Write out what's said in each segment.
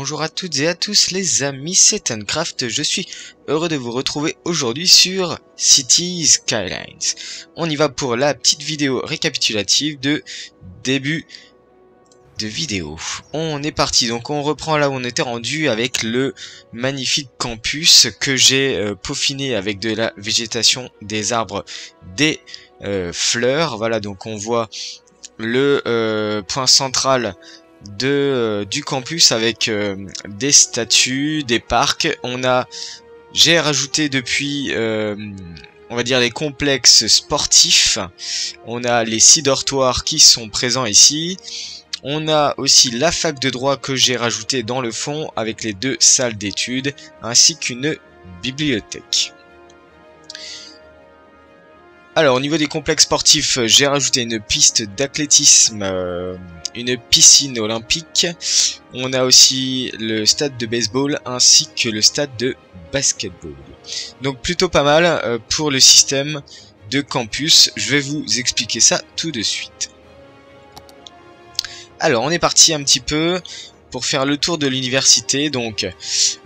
bonjour à toutes et à tous les amis, c'est Uncraft, je suis heureux de vous retrouver aujourd'hui sur Cities Skylines. On y va pour la petite vidéo récapitulative de début de vidéo. On est parti, donc on reprend là où on était rendu avec le magnifique campus que j'ai peaufiné avec de la végétation, des arbres, des fleurs. Voilà, donc on voit le point central du campus avec des statues, des parcs. J'ai rajouté depuis on va dire les complexes sportifs. On a les 6 dortoirs qui sont présents ici. On a aussi la fac de droit que j'ai rajouté dans le fond avec les 2 salles d'études ainsi qu'une bibliothèque. Alors au niveau des complexes sportifs, j'ai rajouté une piste d'athlétisme, une piscine olympique. On a aussi le stade de baseball ainsi que le stade de basketball. Donc plutôt pas mal pour le système de campus. Je vais vous expliquer ça tout de suite. Alors on est parti un petit peu pour faire le tour de l'université. Donc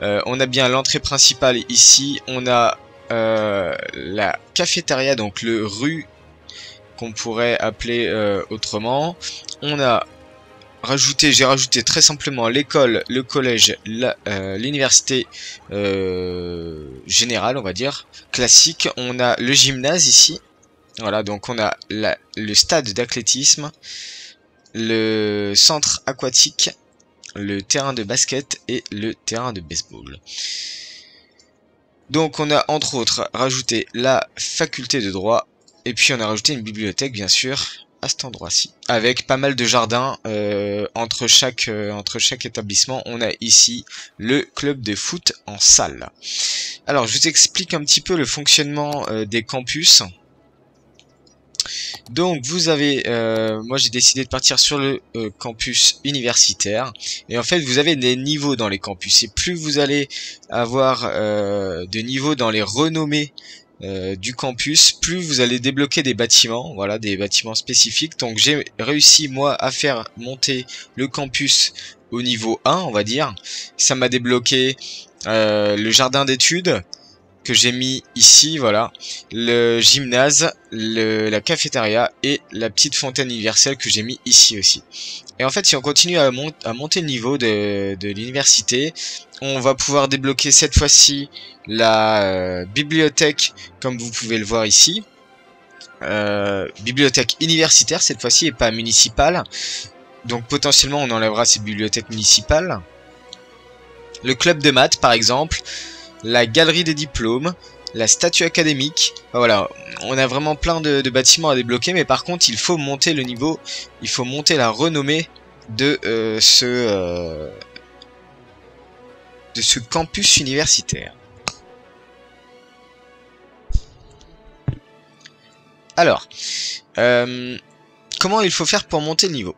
on a bien l'entrée principale ici. On a la cafétéria, donc le rue qu'on pourrait appeler autrement. On a rajouté, j'ai rajouté très simplement l'école, le collège, l'université générale, on va dire, classique. On a le gymnase ici. Voilà, donc on a le stade d'athlétisme, le centre aquatique, le terrain de basket et le terrain de baseball. Donc on a entre autres rajouté la faculté de droit et puis on a rajouté une bibliothèque bien sûr à cet endroit-ci avec pas mal de jardins entre chaque établissement. On a ici le club de foot en salle. Alors je vous explique un petit peu le fonctionnement des campus. Donc vous avez, moi j'ai décidé de partir sur le campus universitaire et en fait vous avez des niveaux dans les campus et plus vous allez avoir de niveaux dans les renommées du campus, plus vous allez débloquer des bâtiments, voilà, des bâtiments spécifiques. Donc j'ai réussi moi à faire monter le campus au niveau 1 on va dire. Ça m'a débloqué le jardin d'études que j'ai mis ici, voilà, le gymnase, la cafétéria et la petite fontaine universelle que j'ai mis ici aussi. Et en fait, si on continue à monter le niveau de l'université, on va pouvoir débloquer cette fois-ci la bibliothèque, comme vous pouvez le voir ici. Bibliothèque universitaire cette fois-ci et pas municipale. Donc potentiellement on enlèvera ces bibliothèques municipales. Le club de maths par exemple. La galerie des diplômes, la statue académique. Voilà, on a vraiment plein de bâtiments à débloquer, mais par contre il faut monter le niveau, il faut monter la renommée de ce campus universitaire. Alors, comment il faut faire pour monter le niveau?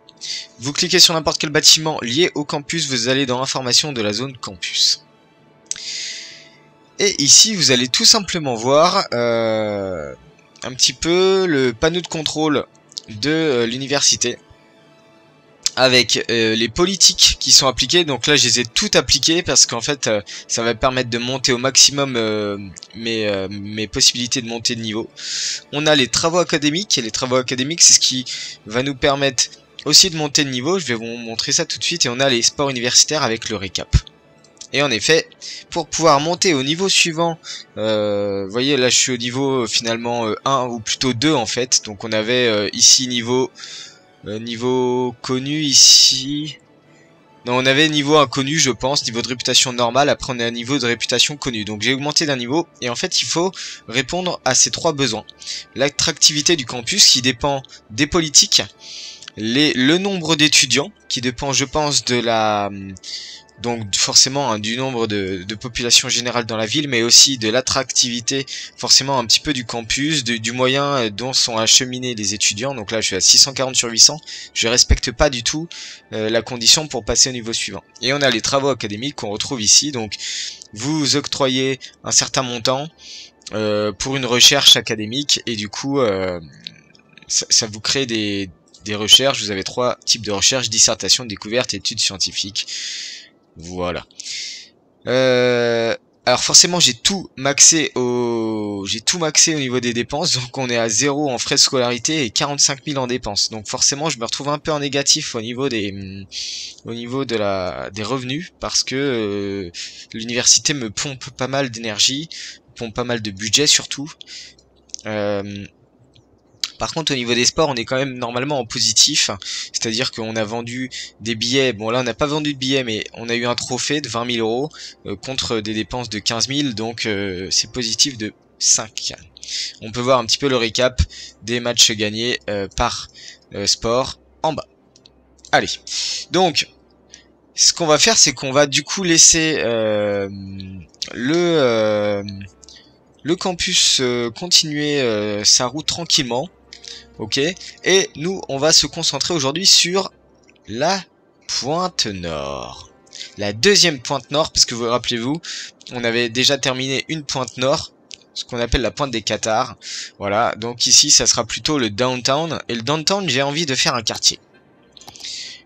Vous cliquez sur n'importe quel bâtiment lié au campus, vous allez dans l'information de la zone campus. Et ici, vous allez tout simplement voir un petit peu le panneau de contrôle de l'université avec les politiques qui sont appliquées. Donc là, je les ai toutes appliquées parce qu'en fait, ça va permettre de monter au maximum mes possibilités de monter de niveau. On a les travaux académiques et les travaux académiques, c'est ce qui va nous permettre aussi de monter de niveau. Je vais vous montrer ça tout de suite. Et on a les sports universitaires avec le récap. Et en effet, pour pouvoir monter au niveau suivant, vous voyez là je suis au niveau finalement 1 ou plutôt 2 en fait. Donc on avait ici niveau connu ici. Non, on avait niveau inconnu je pense, niveau de réputation normale, après on a un niveau de réputation connu. Donc j'ai augmenté d'un niveau et en fait il faut répondre à ces 3 besoins. L'attractivité du campus qui dépend des politiques, le nombre d'étudiants qui dépend je pense de donc forcément du nombre de population générale dans la ville, mais aussi de l'attractivité forcément un petit peu du campus, du moyen dont sont acheminés les étudiants. Donc là je suis à 640 sur 800, je respecte pas du tout la condition pour passer au niveau suivant. Et on a les travaux académiques qu'on retrouve ici, donc vous octroyez un certain montant pour une recherche académique et du coup ça vous crée des recherches. Vous avez 3 types de recherches: dissertation, découverte, études scientifiques. Voilà. Alors forcément j'ai tout maxé au niveau des dépenses, donc on est à 0 en frais de scolarité et 45 000 en dépenses. Donc forcément je me retrouve un peu en négatif au niveau des des revenus, parce que l'université me pompe pas mal d'énergie, pompe pas mal de budget surtout. Par contre, au niveau des sports, on est quand même normalement en positif. C'est-à-dire qu'on a vendu des billets. Bon, là, on n'a pas vendu de billets, mais on a eu un trophée de 20 000 euros contre des dépenses de 15 000. Donc, c'est positif de 5. On peut voir un petit peu le récap des matchs gagnés par sport en bas. Allez. Donc, ce qu'on va faire, c'est qu'on va du coup laisser le campus continuer sa route tranquillement. Ok, et nous on va se concentrer aujourd'hui sur la pointe nord. La deuxième pointe nord, parce que vous rappelez-vous, on avait déjà terminé une pointe nord, ce qu'on appelle la pointe des Cathares. Voilà, donc ici ça sera plutôt le downtown. Et le downtown, j'ai envie de faire un quartier.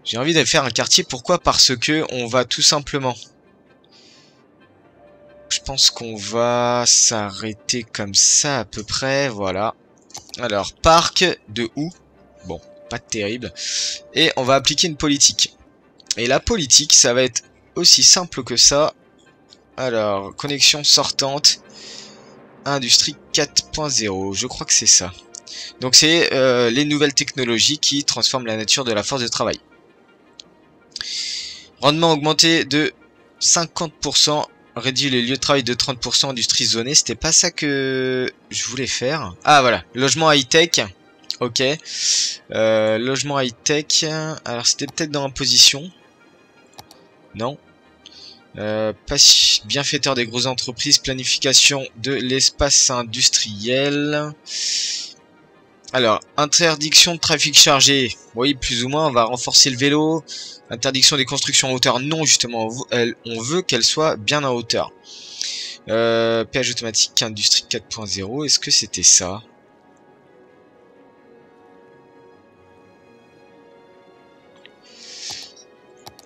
J'ai envie de faire un quartier, pourquoi? Parce que on va tout simplement... Je pense qu'on va s'arrêter comme ça à peu près, voilà. Alors, parc de où? Bon, pas terrible. Et on va appliquer une politique. Et la politique, ça va être aussi simple que ça. Alors, connexion sortante, industrie 4.0, je crois que c'est ça. Donc c'est les nouvelles technologies qui transforment la nature de la force de travail. Rendement augmenté de 50%, réduit les lieux de travail de 30%, industrie zonée. C'était pas ça que je voulais faire. Ah voilà, logement high-tech. Ok. Logement high-tech. Alors c'était peut-être dans l'imposition. Non. Bienfaiteur des grosses entreprises. Planification de l'espace industriel. Alors, interdiction de trafic chargé. Oui, plus ou moins, on va renforcer le vélo. Interdiction des constructions en hauteur. Non, justement, on veut qu'elle soit bien en hauteur. Péage automatique, industrie 4.0. Est-ce que c'était ça?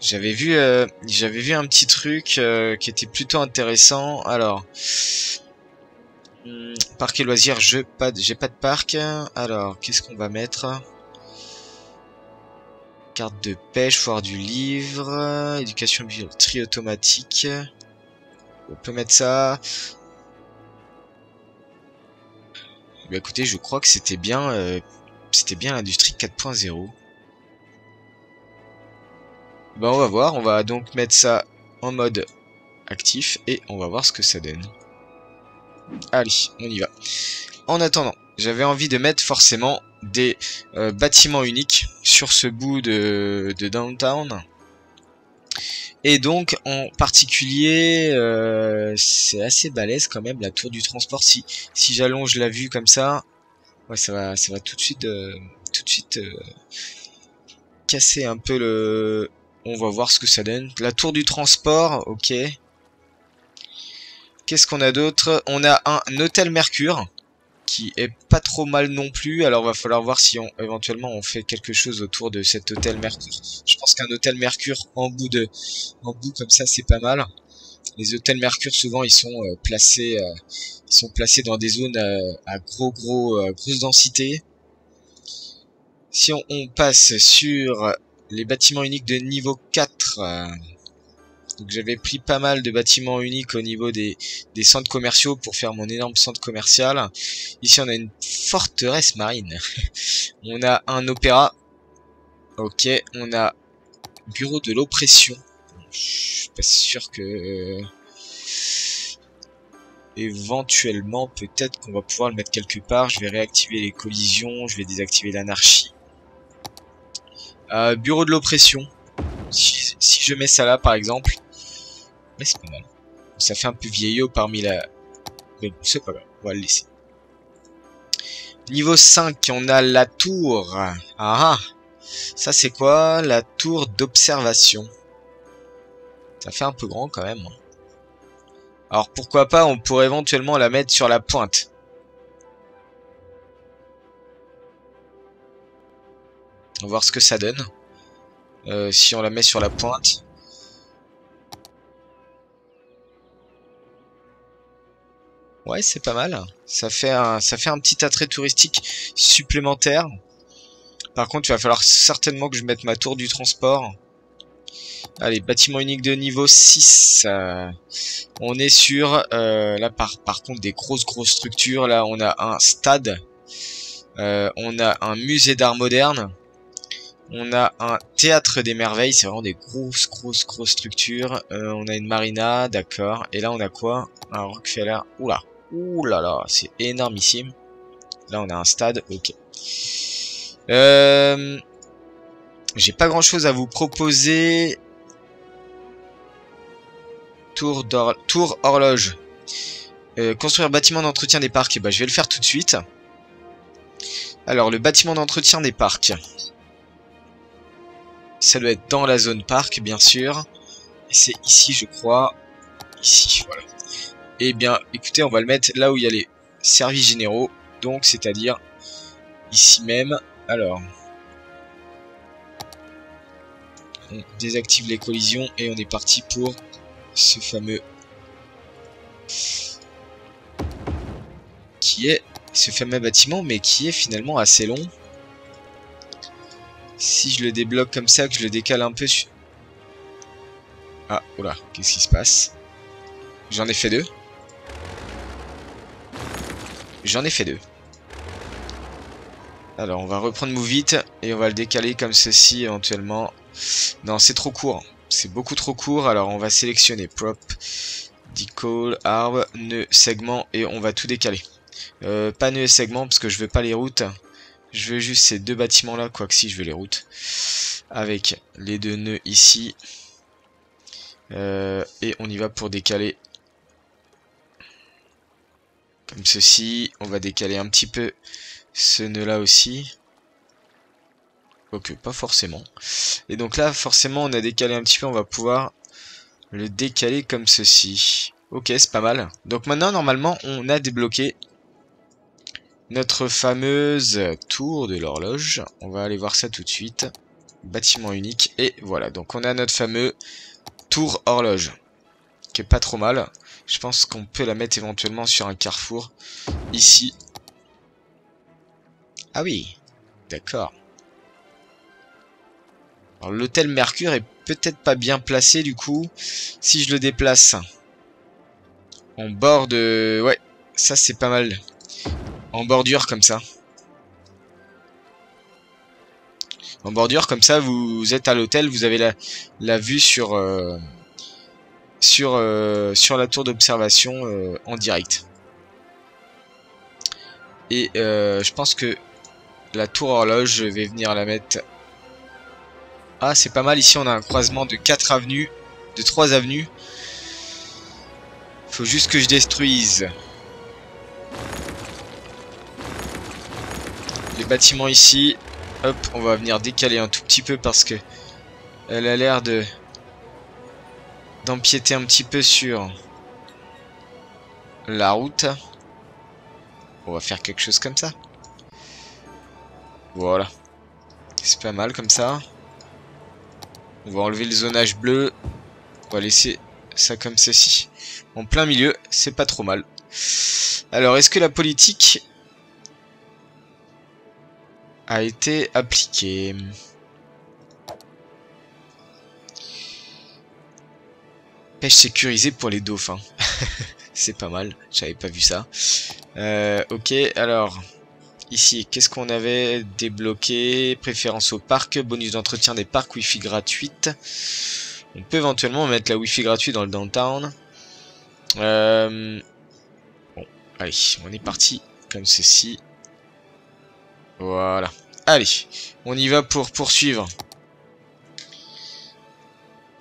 J'avais vu un petit truc qui était plutôt intéressant. Alors, parc et loisirs, j'ai pas de parc. Alors, qu'est-ce qu'on va mettre? Carte de pêche, foire du livre, éducation tri automatique. On peut mettre ça. Bah écoutez, je crois que c'était bien l'industrie 4.0. Bah on va voir, on va donc mettre ça en mode actif et on va voir ce que ça donne. Allez, on y va. En attendant, j'avais envie de mettre forcément des bâtiments uniques sur ce bout de downtown. Et donc en particulier, c'est assez balèze quand même la tour du transport. Si j'allonge la vue comme ça, ouais, ça va tout de suite casser un peu le... On va voir ce que ça donne. La tour du transport, ok. Qu'est-ce qu'on a d'autre? On a un hôtel Mercure qui est pas trop mal non plus. Alors va falloir voir si éventuellement on fait quelque chose autour de cet hôtel Mercure. Je pense qu'un hôtel Mercure en bout comme ça, c'est pas mal. Les hôtels Mercure souvent ils sont placés dans des zones à grosse densité. Si on passe sur les bâtiments uniques de niveau 4, donc j'avais pris pas mal de bâtiments uniques au niveau des centres commerciaux pour faire mon énorme centre commercial. Ici on a une forteresse marine. On a un opéra. Ok, on a bureau de l'oppression. Je suis pas sûr que... éventuellement, peut-être qu'on va pouvoir le mettre quelque part. Je vais réactiver les collisions, je vais désactiver l'anarchie. Bureau de l'oppression. Si je mets ça là, par exemple... Mais c'est pas mal. Ça fait un peu vieillot parmi la... Mais bon, c'est pas grave, on va le laisser. Niveau 5, on a la tour. Ah, ça c'est quoi? La tour d'observation. Ça fait un peu grand quand même. Alors pourquoi pas, on pourrait éventuellement la mettre sur la pointe. On va voir ce que ça donne. Si on la met sur la pointe. Ouais, c'est pas mal. Ça fait un petit attrait touristique supplémentaire. Par contre, il va falloir certainement que je mette ma tour du transport. Allez, bâtiment unique de niveau 6. On est sur, là par contre, des grosses structures. Là, on a un stade. On a un musée d'art moderne. On a un théâtre des merveilles. C'est vraiment des grosses structures. On a une marina, d'accord. Et là, on a quoi? Un Rockefeller. Oula. Ouh là là, c'est énormissime. Là, on a un stade. Ok. J'ai pas grand chose à vous proposer. Tour horloge. Construire bâtiment d'entretien des parcs. Et bah, je vais le faire tout de suite. Alors, le bâtiment d'entretien des parcs. Ça doit être dans la zone parc, bien sûr. Et c'est ici, je crois. Ici, voilà. Et bien, écoutez, on va le mettre là où il y a les services généraux. Donc, c'est-à-dire ici même. Alors, on désactive les collisions et on est parti pour ce fameux bâtiment, mais qui est finalement assez long. Si je le débloque comme ça, que je le décale un peu sur... Ah, oula, qu'est-ce qui se passe? J'en ai fait deux. J'en ai fait deux. Alors, on va reprendre Move It et on va le décaler comme ceci éventuellement. Non, c'est trop court. C'est beaucoup trop court. Alors, on va sélectionner Prop, Decal, Arbre, Nœud, Segment et on va tout décaler. Pas nœud et segment parce que je veux pas les routes. Je veux juste ces deux bâtiments là, quoique si je veux les routes. Avec les deux nœuds ici. Et on y va pour décaler. Comme ceci. On va décaler un petit peu ce nœud là aussi. Ok, pas forcément. Et donc là, forcément, on a décalé un petit peu. On va pouvoir le décaler comme ceci. Ok, c'est pas mal. Donc maintenant, normalement, on a débloqué notre fameuse tour de l'horloge. On va aller voir ça tout de suite. Bâtiment unique. Et voilà, donc on a notre fameux tour horloge. Qui est pas trop mal. Je pense qu'on peut la mettre éventuellement sur un carrefour. Ici. Ah oui, d'accord. Alors l'hôtel Mercure est peut-être pas bien placé du coup. Si je le déplace en bord de... Ouais, ça c'est pas mal. En bordure comme ça. En bordure comme ça, vous êtes à l'hôtel, vous avez la vue sur la tour d'observation en direct. Et je pense que la tour horloge, je vais venir la mettre... Ah, c'est pas mal, ici on a un croisement de 4 avenues, de 3 avenues. Faut juste que je détruise les bâtiments ici. Hop, on va venir décaler un tout petit peu parce que elle a l'air d'empiéter un petit peu sur la route. On va faire quelque chose comme ça. Voilà. C'est pas mal comme ça. On va enlever le zonage bleu. On va laisser ça comme ceci. En plein milieu, c'est pas trop mal. Alors, est-ce que la politique a été appliquée? Pêche sécurisée pour les dauphins. C'est pas mal, j'avais pas vu ça. Ok, alors... Ici, qu'est-ce qu'on avait débloqué? Préférence au parc, bonus d'entretien des parcs, wifi gratuite. On peut éventuellement mettre la wifi gratuite dans le downtown. Bon, allez, on est parti comme ceci. Voilà. Allez, on y va pour poursuivre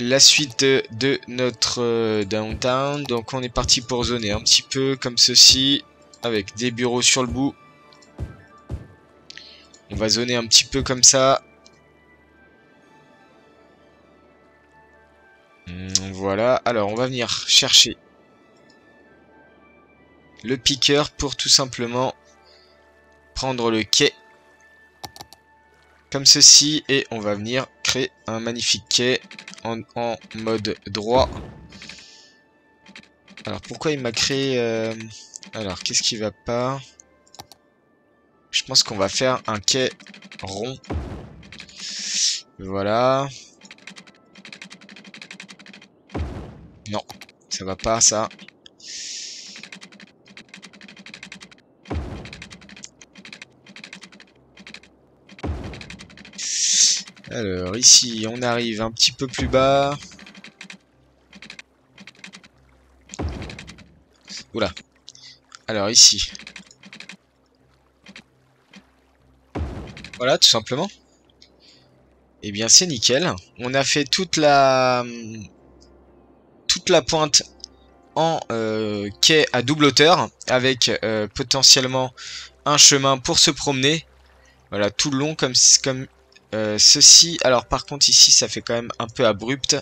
la suite de notre downtown. Donc on est parti pour zoner un petit peu comme ceci, avec des bureaux sur le bout. On va zoner un petit peu comme ça. Voilà, alors on va venir chercher le piqueur pour tout simplement prendre le quai comme ceci et on va venir créer un magnifique quai en mode droit. Alors pourquoi il m'a créé... Alors qu'est-ce qui va pas? Je pense qu'on va faire un quai rond. Voilà. Non, ça va pas ça. Alors ici on arrive un petit peu plus bas. Oula. Alors ici. Voilà tout simplement. Eh bien c'est nickel. On a fait toute la pointe en quai à double hauteur avec potentiellement un chemin pour se promener. Voilà, tout le long comme ceci. Alors par contre ici ça fait quand même un peu abrupt.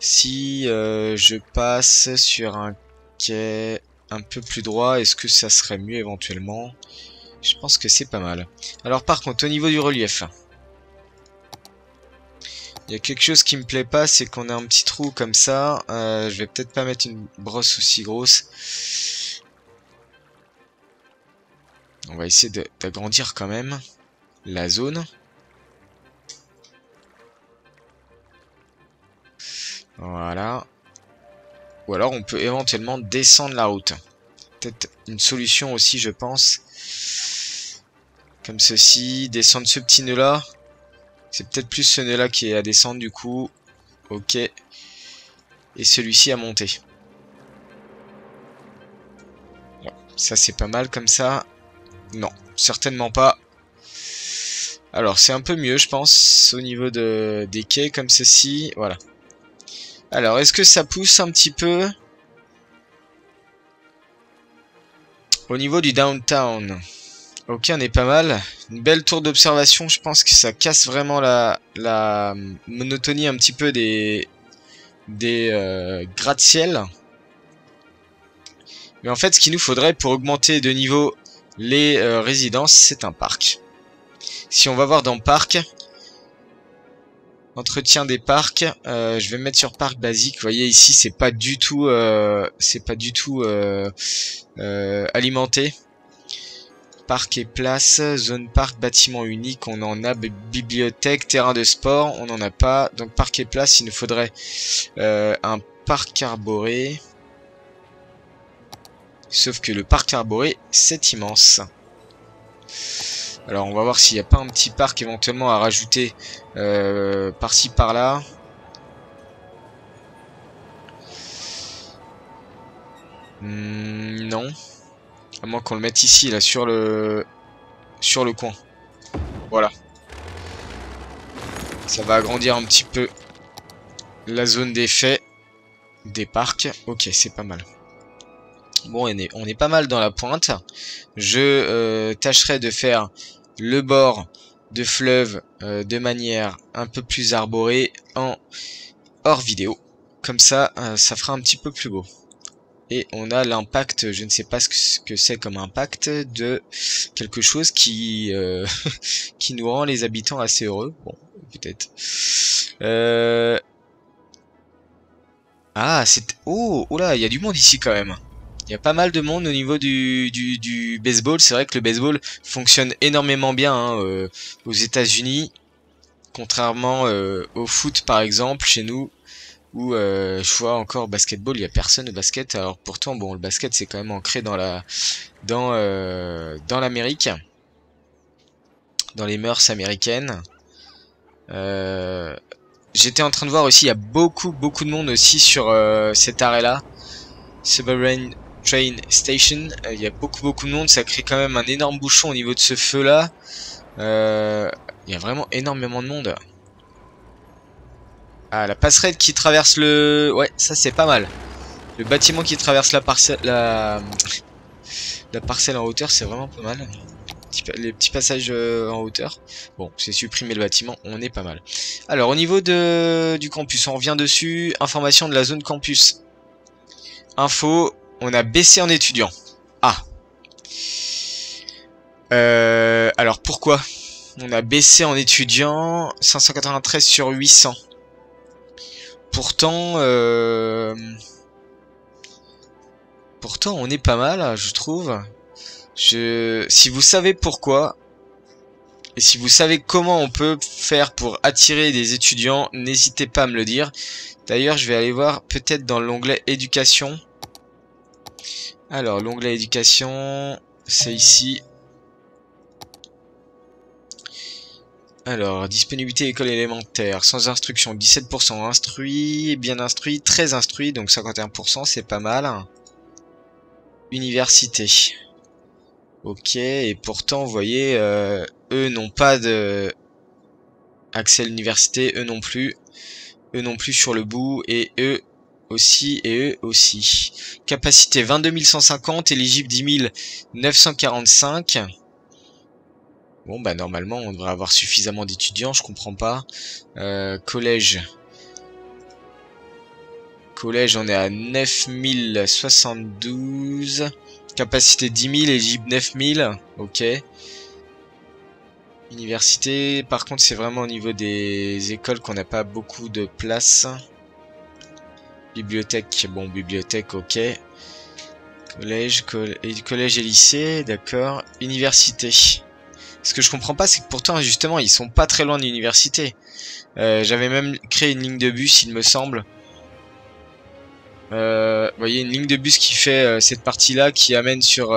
Si je passe sur un quai un peu plus droit, est-ce que ça serait mieux éventuellement? Je pense que c'est pas mal. Alors par contre au niveau du relief, il y a quelque chose qui me plaît pas, c'est qu'on a un petit trou comme ça. Je vais peut-être pas mettre une brosse aussi grosse. On va essayer d'agrandir quand même la zone. Voilà. Ou alors on peut éventuellement descendre la route. Peut-être une solution aussi je pense. Comme ceci, descendre ce petit nœud là. C'est peut-être plus ce nœud là qui est à descendre du coup. Ok. Et celui-ci à monter. Bon, ça c'est pas mal comme ça. Non, certainement pas. Alors c'est un peu mieux je pense au niveau des quais comme ceci. Voilà. Alors est-ce que ça pousse un petit peu au niveau du downtown? Ok, on est pas mal. Une belle tour d'observation, je pense que ça casse vraiment la monotonie un petit peu des gratte-ciel. Mais en fait, ce qu'il nous faudrait pour augmenter de niveau les résidences, c'est un parc. Si on va voir dans parc, entretien des parcs, je vais mettre sur parc basique. Vous voyez ici, c'est pas du tout alimenté. Parc et place, zone parc, bâtiment unique, on en a, bibliothèque, terrain de sport, on n'en a pas. Donc parc et place, il nous faudrait un parc arboré. Sauf que le parc arboré, c'est immense. Alors on va voir s'il n'y a pas un petit parc éventuellement à rajouter par-ci par-là. Non. À moins qu'on le mette ici, là, sur le coin. Voilà. Ça va agrandir un petit peu la zone d'effet des parcs. Ok, c'est pas mal. Bon, on est pas mal dans la pointe. Je tâcherai de faire le bord de fleuve de manière un peu plus arborée en hors vidéo. Comme ça, ça fera un petit peu plus beau. Et on a l'impact, je ne sais pas ce que c'est comme impact, de quelque chose qui qui nous rend les habitants assez heureux. Bon, peut-être. Ah, c'est... Oh, oh là, il y a du monde ici quand même. Il y a pas mal de monde au niveau du baseball. C'est vrai que le baseball fonctionne énormément bien hein, aux États-Unis. Contrairement au foot par exemple, chez nous. Où je vois encore basketball, il y a personne au basket. Alors pourtant bon, le basket c'est quand même ancré dans l'Amérique, dans les mœurs américaines. J'étais en train de voir aussi, il y a beaucoup de monde aussi sur cet arrêt-là, Suburban Train Station. Il y a beaucoup de monde, ça crée quand même un énorme bouchon au niveau de ce feu-là. Il y a vraiment énormément de monde. Ah, la passerelle qui traverse le... Ouais, ça c'est pas mal. Le bâtiment qui traverse la parcelle en hauteur, c'est vraiment pas mal. Les petits passages en hauteur. Bon, c'est supprimer le bâtiment, on est pas mal. Alors, au niveau du campus, on revient dessus. Information de la zone campus. Info, on a baissé en étudiant. Ah. Alors, pourquoi on a baissé en étudiant 593 sur 800. Pourtant, pourtant, on est pas mal, je trouve. Si vous savez pourquoi, et si vous savez comment on peut faire pour attirer des étudiants, n'hésitez pas à me le dire. D'ailleurs, je vais aller voir peut-être dans l'onglet éducation. Alors, l'onglet éducation, c'est ici. Alors, disponibilité école élémentaire, sans instruction, 17% instruit, bien instruit, très instruit, donc 51%, c'est pas mal. Université. Ok, et pourtant, vous voyez, eux n'ont pas de accès à l'université, eux non plus sur le bout, et eux aussi. Capacité 22 150, éligible 10 945. Bon bah normalement on devrait avoir suffisamment d'étudiants, je comprends pas. Collège, on est à 9072. Capacité 10 000, éligible 9000. Ok. Université, par contre c'est vraiment au niveau des écoles qu'on n'a pas beaucoup de place. Bibliothèque, bon bibliothèque ok. Collège et lycée, d'accord. Université. Ce que je comprends pas, c'est que pourtant, justement, ils sont pas très loin de l'université. J'avais même créé une ligne de bus, il me semble. Vous voyez, une ligne de bus qui fait cette partie-là, qui amène sur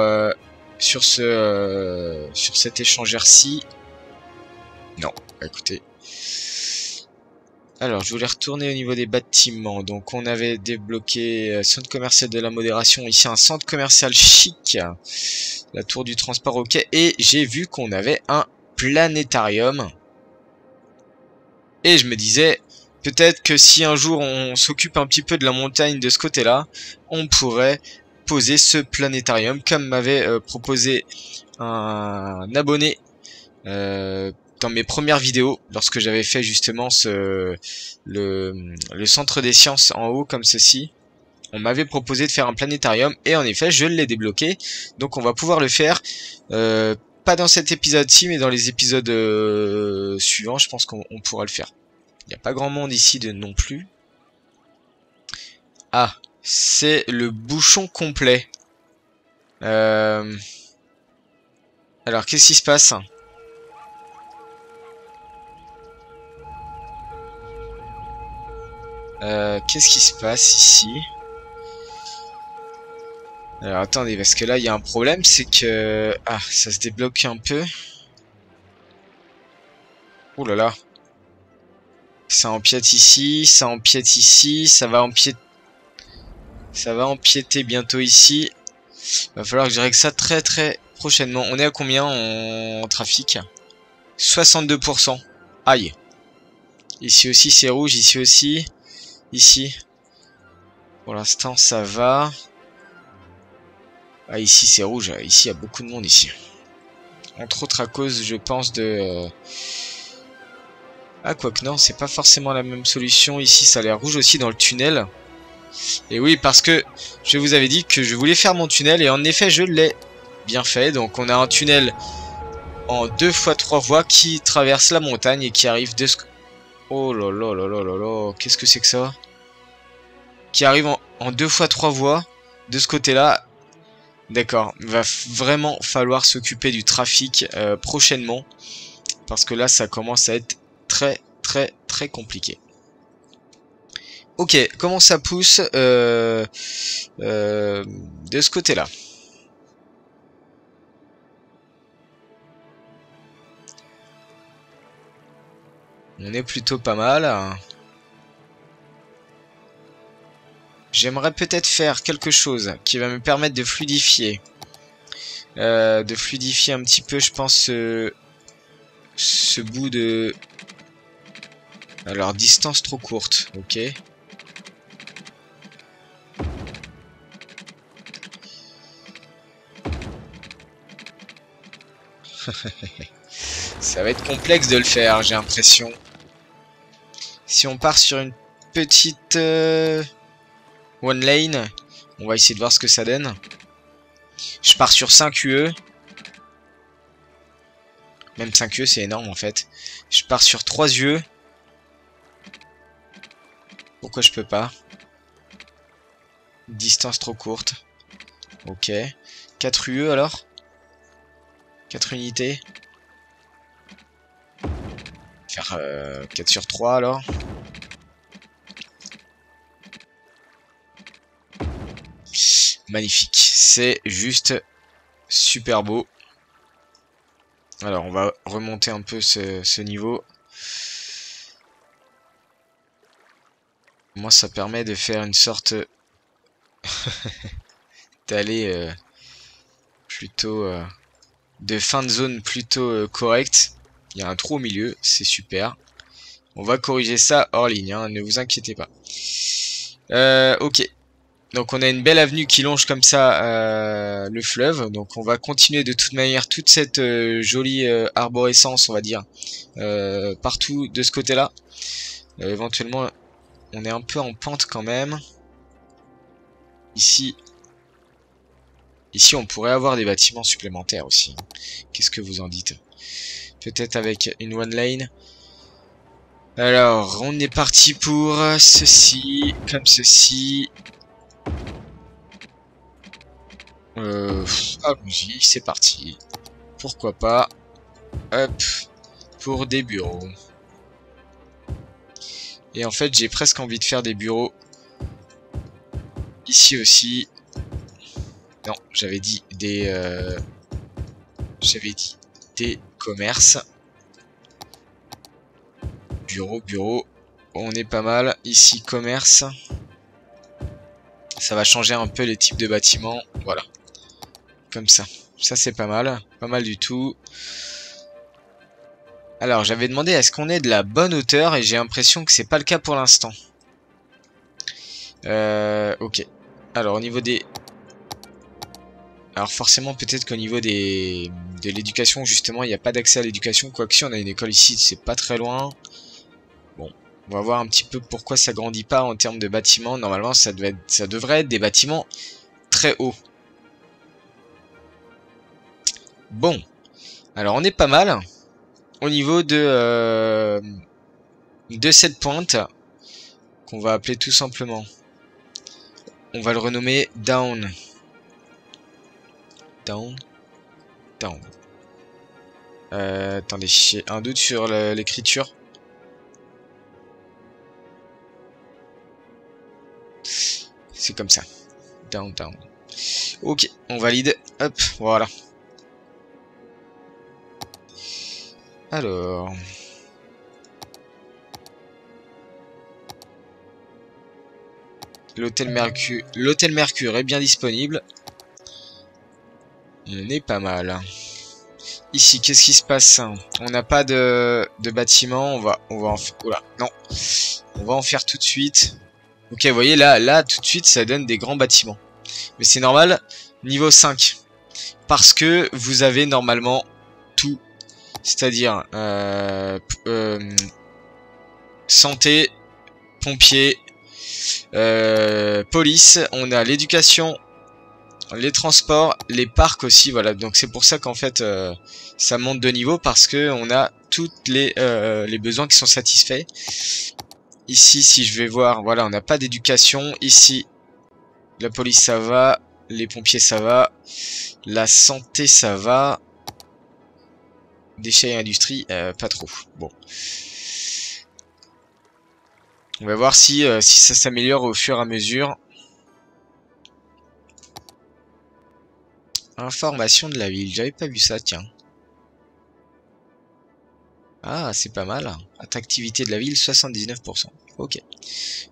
cet échangeur-ci. Non, écoutez. Alors, je voulais retourner au niveau des bâtiments. Donc, on avait débloqué centre commercial de la modération. Ici, un centre commercial chic. La tour du transport, ok. Et j'ai vu qu'on avait un planétarium. Et je me disais, peut-être que si un jour on s'occupe un petit peu de la montagne de ce côté-là, on pourrait poser ce planétarium, comme m'avait proposé un abonné dans mes premières vidéos, lorsque j'avais fait justement le centre des sciences en haut, comme ceci. On m'avait proposé de faire un planétarium, et en effet, je l'ai débloqué. Donc on va pouvoir le faire, pas dans cet épisode-ci, mais dans les épisodes suivants, je pense qu'on pourra le faire. Il n'y a pas grand monde ici non plus. Ah, c'est le bouchon complet. Alors, qu'est-ce qui se passe ? Qu'est-ce qui se passe ici ? Alors, attendez, parce que là, il y a un problème, c'est que... Ah, ça se débloque un peu. Ouh là là. Ça empiète ici, ça empiète ici, ça va empiéter bientôt ici. Va falloir que je règle ça très prochainement. On est à combien en trafic ? 62%. Aïe. Ici aussi c'est rouge, ici aussi. Ici. Pour l'instant ça va. Ah ici c'est rouge, ici il y a beaucoup de monde ici. Entre autres à cause je pense de... Ah quoique non, c'est pas forcément la même solution. Ici ça a l'air rouge aussi dans le tunnel. Et oui parce que je vous avais dit que je voulais faire mon tunnel et en effet je l'ai bien fait. Donc on a un tunnel en 2 x 3 voies qui traverse la montagne et qui arrive de ce... Oh là là là là là là, qu'est-ce que c'est que ça? Qui arrive en 2 x 3 voies de ce côté-là. D'accord, il va vraiment falloir s'occuper du trafic prochainement. Parce que là, ça commence à être très compliqué. Ok, comment ça pousse de ce côté-là? On est plutôt pas mal. J'aimerais peut-être faire quelque chose qui va me permettre de fluidifier. Un petit peu, je pense, ce bout de... Alors, distance trop courte, ok. Ça va être complexe de le faire, j'ai l'impression. Si on part sur une petite one lane, on va essayer de voir ce que ça donne. Je pars sur 5 UE. Même 5 UE, c'est énorme en fait. Je pars sur 3 UE. Pourquoi je peux pas? Distance trop courte. Ok. 4 UE alors? 4 unités. Faire 4 sur 3 alors. Magnifique. C'est juste super beau. Alors on va remonter un peu ce niveau. Moi ça permet de faire une sorte d'aller plutôt de fin de zone plutôt correcte. Il y a un trou au milieu, c'est super. On va corriger ça hors ligne, hein, ne vous inquiétez pas. Ok. Donc on a une belle avenue qui longe comme ça le fleuve. Donc on va continuer de toute manière toute cette jolie arborescence, on va dire, partout de ce côté-là. Éventuellement, on est un peu en pente quand même. Ici, on pourrait avoir des bâtiments supplémentaires aussi. Qu'est-ce que vous en dites? Peut-être avec une one lane. Alors, on est parti pour ceci, comme ceci. Allons-y, c'est parti. Pourquoi pas. Hop, pour des bureaux. Et en fait, j'ai presque envie de faire des bureaux. Ici aussi. Non, j'avais dit des... j'avais dit des commerces. Bureau. On est pas mal. Ici, commerce. Ça va changer un peu les types de bâtiments. Voilà. Comme ça. Ça, c'est pas mal. Pas mal du tout. Alors, j'avais demandé est-ce qu'on est de la bonne hauteur et j'ai l'impression que c'est pas le cas pour l'instant. Ok. Alors, au niveau des... Alors, forcément, peut-être qu'au niveau de l'éducation, justement, il n'y a pas d'accès à l'éducation. Quoique si on a une école ici, c'est pas très loin. Bon, on va voir un petit peu pourquoi ça grandit pas en termes de bâtiments. Normalement, ça devrait être des bâtiments très hauts. Bon. Alors, on est pas mal. Au niveau de cette pointe, qu'on va appeler tout simplement, on va le renommer Down. Down. Attendez, j'ai un doute sur l'écriture. C'est comme ça. Down. Ok, on valide. Hop, voilà. Alors... L'hôtel Mercure est bien disponible. On est pas mal. Ici, qu'est-ce qui se passe? On n'a pas de bâtiment. On va en faire... Oula, non. On va en faire tout de suite. Ok, vous voyez, là, tout de suite, ça donne des grands bâtiments. Mais c'est normal, niveau 5. Parce que vous avez normalement tout. C'est-à-dire santé, pompiers, police, on a l'éducation, les transports, les parcs aussi, voilà. Donc c'est pour ça qu'en fait ça monte de niveau parce que on a toutes les besoins qui sont satisfaits. Ici, si je vais voir, voilà, on n'a pas d'éducation. Ici, la police ça va, les pompiers ça va, la santé ça va, déchets et industrie pas trop. Bon. On va voir si ça s'améliore au fur et à mesure. Information de la ville, j'avais pas vu ça, tiens. Ah, c'est pas mal. Attractivité de la ville, 79%. Ok.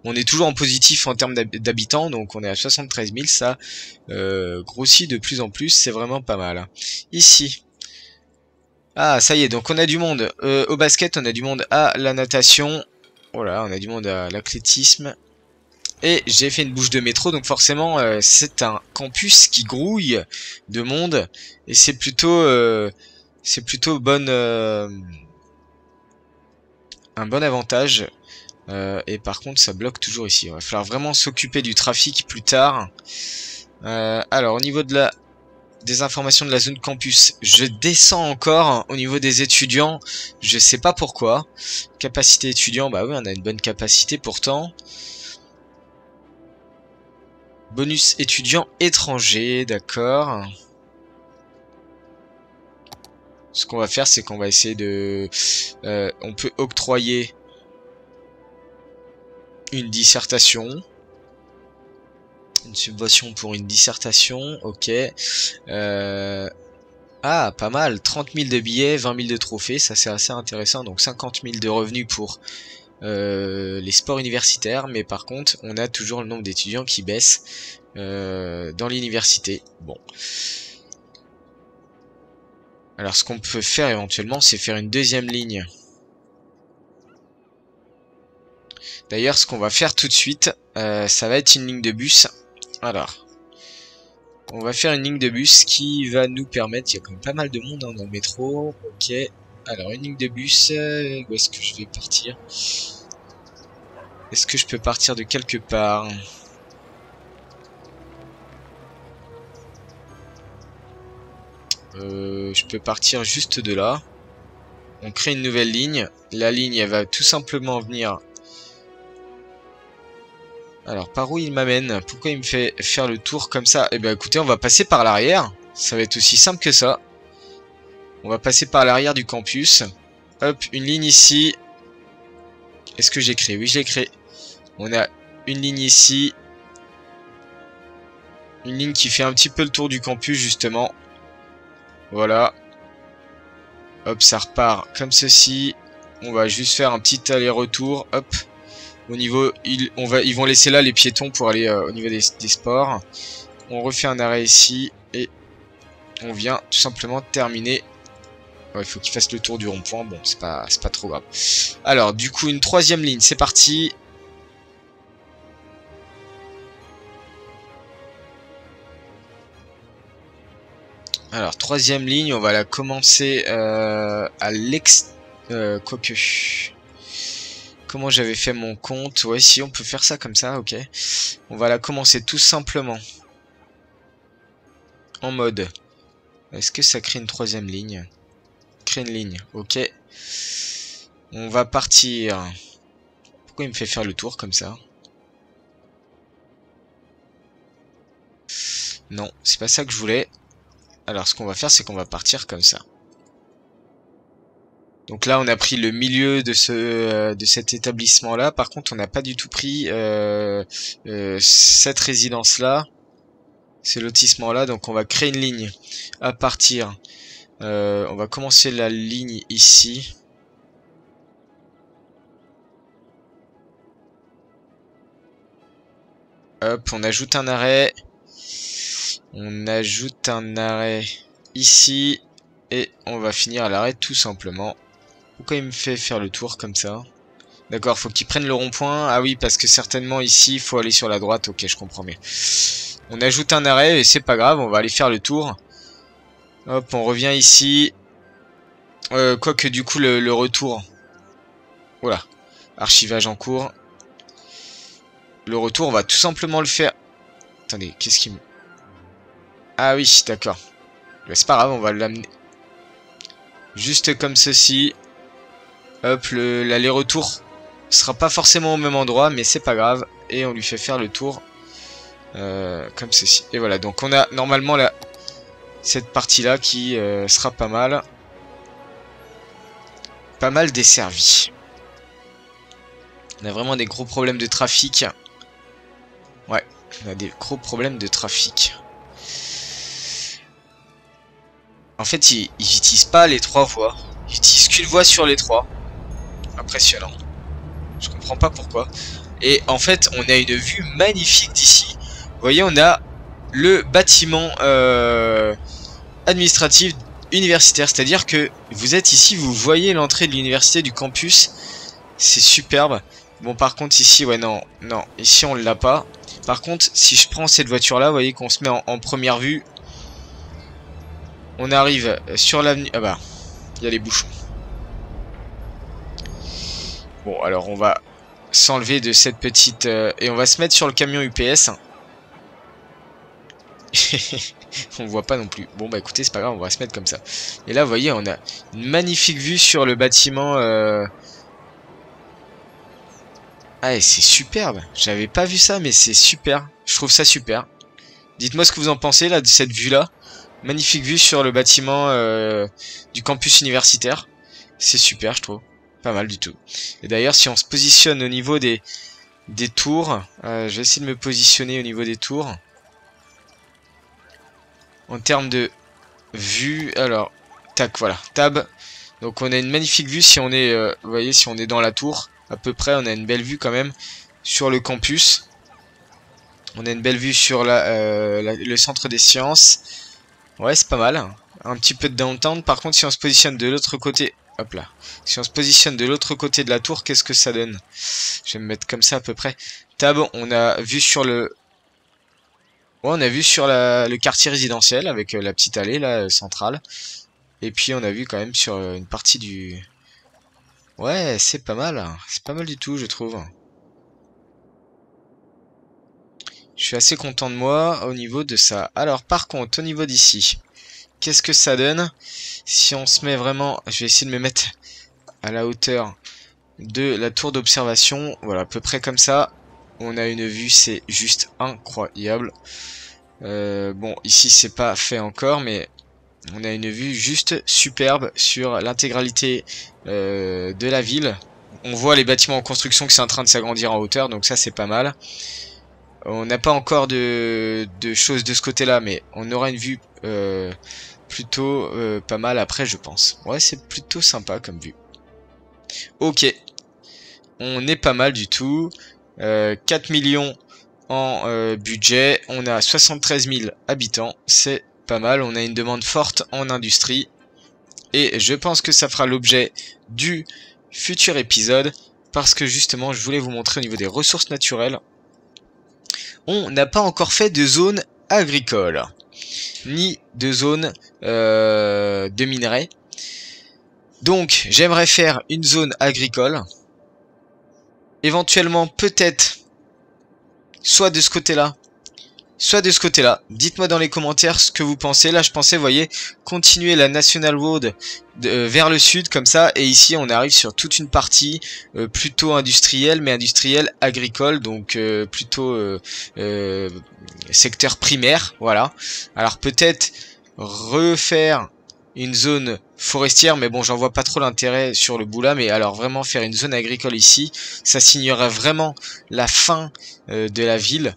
On est toujours en positif en termes d'habitants, donc on est à 73 000, ça grossit de plus en plus, c'est vraiment pas mal. Ici. Ah, ça y est, donc on a du monde au basket, on a du monde à la natation. Voilà, on a du monde à l'athlétisme. Et j'ai fait une bouche de métro, donc forcément c'est un campus qui grouille de monde. Et c'est plutôt bonne, un bon avantage. Et par contre ça bloque toujours ici. Il va falloir vraiment s'occuper du trafic plus tard. Alors au niveau de des informations de la zone campus, je descends encore au niveau des étudiants. Je sais pas pourquoi. Capacité étudiant, bah oui on a une bonne capacité pourtant. Bonus étudiant étranger, d'accord. Ce qu'on va faire, c'est qu'on va essayer de... on peut octroyer une dissertation. Une subvention pour une dissertation, ok. Ah, pas mal. 30 000 de billets, 20 000 de trophées, ça c'est assez intéressant. Donc 50 000 de revenus pour les sports universitaires. Mais par contre, on a toujours le nombre d'étudiants qui baisse dans l'université. Bon. Alors ce qu'on peut faire éventuellement, c'est faire une deuxième ligne. D'ailleurs, ce qu'on va faire tout de suite, ça va être une ligne de bus. Alors, on va faire une ligne de bus qui va nous permettre... Il y a quand même pas mal de monde hein, dans le métro. Ok. Alors, une ligne de bus... où est-ce que je vais partir? Est-ce que je peux partir de quelque part? Je peux partir juste de là. On crée une nouvelle ligne. La ligne, elle va tout simplement venir... Alors, par où il m'amène? Pourquoi il me fait faire le tour comme ça? Eh ben, écoutez, on va passer par l'arrière. Ça va être aussi simple que ça. On va passer par l'arrière du campus. Hop, une ligne ici. Est-ce que j'ai créé? Oui, je l'ai créé. On a une ligne ici. Une ligne qui fait un petit peu le tour du campus, justement. Voilà. Hop, ça repart comme ceci. On va juste faire un petit aller-retour. Hop. Au niveau, ils vont laisser là les piétons pour aller au niveau des sports. On refait un arrêt ici et on vient tout simplement terminer. Ouais, il faut qu'il fasse le tour du rond-point. Bon, c'est pas trop grave. Alors, du coup, une troisième ligne, c'est parti. Alors, troisième ligne, on va la commencer à l'ex... quoique... Comment j'avais fait mon compte? Ouais, si on peut faire ça comme ça, ok. On va la commencer tout simplement en mode. Est-ce que ça crée une troisième ligne? Crée une ligne, ok. On va partir. Pourquoi il me fait faire le tour comme ça? Non, c'est pas ça que je voulais. Alors ce qu'on va faire, c'est qu'on va partir comme ça. Donc là, on a pris le milieu de cet établissement-là. Par contre, on n'a pas du tout pris cette résidence-là, ce lotissement-là. Donc on va créer une ligne à partir. On va commencer la ligne ici. Hop, on ajoute un arrêt. On ajoute un arrêt ici. Et on va finir à l'arrêt tout simplement. Pourquoi il me fait faire le tour comme ça? D'accord, faut qu'il prenne le rond-point. Ah oui, parce que certainement ici, il faut aller sur la droite. Ok, je comprends bien. On ajoute un arrêt et c'est pas grave, on va aller faire le tour. Hop, on revient ici. Quoique du coup, le retour... Voilà, archivage en cours. Le retour, on va tout simplement le faire... Attendez, qu'est-ce qui me... Ah oui, d'accord. C'est pas grave, on va l'amener... Juste comme ceci. Hop, l'aller-retour sera pas forcément au même endroit, mais c'est pas grave. Et on lui fait faire le tour comme ceci. Et voilà, donc on a normalement cette partie-là qui sera pas mal. Pas mal desservie. On a vraiment des gros problèmes de trafic. Ouais, on a des gros problèmes de trafic. En fait, ils n'utilisent pas les 3 voies. Ils n'utilisent qu'une voie sur les 3. Impressionnant. Je comprends pas pourquoi. Et en fait, on a une vue magnifique d'ici. Vous voyez, on a le bâtiment administratif universitaire. C'est-à-dire que vous êtes ici, vous voyez l'entrée de l'université du campus. C'est superbe. Bon, par contre, ici, ouais, non. Ici, on l'a pas. Par contre, si je prends cette voiture-là, vous voyez qu'on se met en première vue. On arrive sur l'avenue... Ah bah, il y a les bouchons. Bon, alors on va s'enlever de cette petite... et on va se mettre sur le camion UPS. On voit pas non plus. Bon bah écoutez, c'est pas grave, on va se mettre comme ça. Et là, vous voyez, on a une magnifique vue sur le bâtiment Ah, et c'est superbe. J'avais pas vu ça, mais c'est super. Je trouve ça super. Dites-moi ce que vous en pensez là de cette vue-là. Magnifique vue sur le bâtiment du campus universitaire. C'est super, je trouve. Pas mal du tout. Et d'ailleurs, si on se positionne au niveau des tours, je vais essayer de me positionner au niveau des tours. En termes de vue, alors, tac, voilà, tab. Donc on a une magnifique vue si on est, vous voyez, si on est dans la tour. À peu près, on a une belle vue quand même sur le campus. On a une belle vue sur le centre des sciences. Ouais, c'est pas mal. Un petit peu de downtown. Par contre, si on se positionne de l'autre côté... Hop là. Si on se positionne de l'autre côté de la tour, qu'est-ce que ça donne? Je vais me mettre comme ça à peu près. Tab, on a vu sur le... Ouais, on a vu sur le quartier résidentiel avec la petite allée là, centrale. Et puis on a vu quand même sur une partie du... Ouais, c'est pas mal. C'est pas mal du tout, je trouve. Je suis assez content de moi au niveau de ça. Alors, par contre, au niveau d'ici... Qu'est-ce que ça donne si on se met vraiment... Je vais essayer de me mettre à la hauteur de la tour d'observation. Voilà, à peu près comme ça. On a une vue, c'est juste incroyable. Bon, ici, c'est pas fait encore, mais on a une vue juste superbe sur l'intégralité de la ville. On voit les bâtiments en construction qui sont en train de s'agrandir en hauteur, donc ça, c'est pas mal. On n'a pas encore de choses de ce côté-là, mais on aura une vue... plutôt pas mal après, je pense. Ouais, c'est plutôt sympa comme vue. Ok, on est pas mal du tout. 4 millions en budget. On a 73 000 habitants. C'est pas mal. On a une demande forte en industrie. Et je pense que ça fera l'objet du futur épisode. Parce que justement, je voulais vous montrer au niveau des ressources naturelles. On n'a pas encore fait de zone agricole. Ni de zone de minerais. Donc j'aimerais faire une zone agricole. Éventuellement peut-être soit de ce côté-là, soit de ce côté-là. Dites-moi dans les commentaires ce que vous pensez. Là je pensais, vous voyez, continuer la National Road vers le sud comme ça. Et ici on arrive sur toute une partie plutôt industrielle, mais industrielle agricole. Donc plutôt secteur primaire. Voilà. Alors peut-être refaire une zone forestière, mais bon, j'en vois pas trop l'intérêt sur le bout là. Mais alors vraiment faire une zone agricole ici, ça signerait vraiment la fin de la ville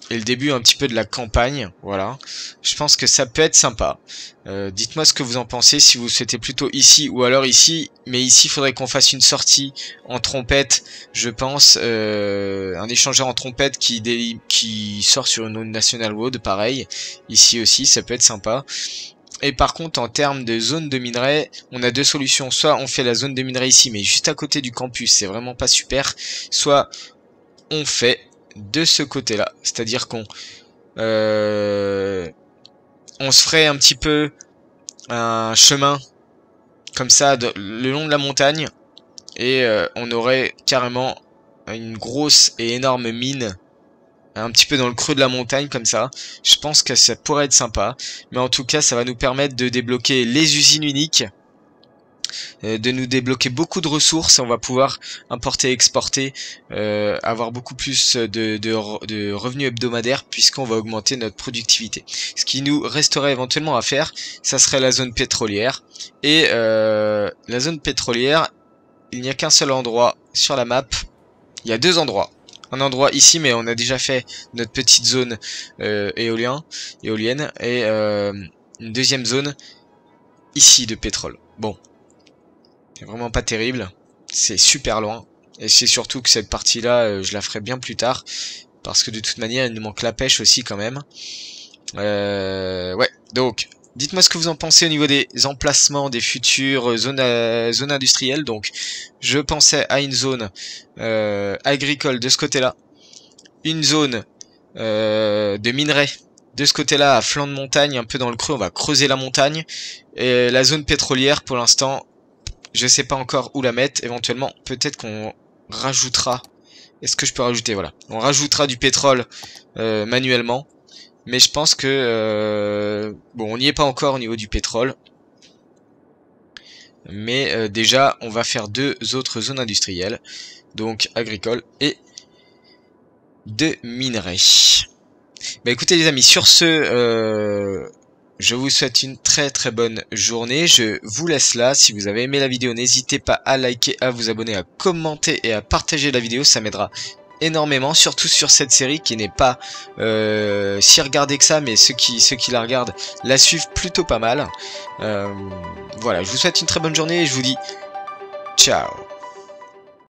et le début un petit peu de la campagne. Voilà, je pense que ça peut être sympa. Dites-moi ce que vous en pensez, si vous souhaitez plutôt ici ou alors ici. Mais ici, il faudrait qu'on fasse une sortie en trompette, je pense, un échangeur en trompette qui sort sur une National Road, pareil. Ici aussi, ça peut être sympa. Et par contre, en termes de zone de minerai, on a deux solutions. Soit on fait la zone de minerai ici, mais juste à côté du campus, c'est vraiment pas super. Soit on fait de ce côté-là. C'est-à-dire qu'on on se ferait un petit peu un chemin comme ça le long de la montagne. Et on aurait carrément une grosse et énorme mine un petit peu dans le creux de la montagne comme ça. Je pense que ça pourrait être sympa. Mais en tout cas, ça va nous permettre de débloquer les usines uniques. De nous débloquer beaucoup de ressources. On va pouvoir importer et exporter. Avoir beaucoup plus de revenus hebdomadaires. Puisqu'on va augmenter notre productivité. Ce qui nous resterait éventuellement à faire, ça serait la zone pétrolière. Et la zone pétrolière, il n'y a qu'un seul endroit sur la map. Il y a deux endroits. Un endroit ici, mais on a déjà fait notre petite zone éolienne et une deuxième zone ici de pétrole. Bon, c'est vraiment pas terrible, c'est super loin et c'est surtout que cette partie-là, je la ferai bien plus tard parce que de toute manière, il nous manque la pêche aussi quand même. Ouais, donc dites-moi ce que vous en pensez au niveau des emplacements des futures zones industrielles. Donc, je pensais à une zone agricole de ce côté-là, une zone de minerai de ce côté-là à flanc de montagne, un peu dans le creux. On va creuser la montagne. Et la zone pétrolière, pour l'instant, je sais pas encore où la mettre. Éventuellement, peut-être qu'on rajoutera. Est-ce que je peux rajouter? Voilà, on rajoutera du pétrole manuellement. Mais je pense que bon, on n'y est pas encore au niveau du pétrole. Mais déjà, on va faire 2 autres zones industrielles. Donc agricole et de minerais. Bah écoutez les amis, sur ce, je vous souhaite une très bonne journée. Je vous laisse là. Si vous avez aimé la vidéo, n'hésitez pas à liker, à vous abonner, à commenter et à partager la vidéo. Ça m'aidera énormément, surtout sur cette série qui n'est pas si regardée que ça, mais ceux qui la regardent la suivent plutôt pas mal. Voilà, je vous souhaite une très bonne journée et je vous dis ciao.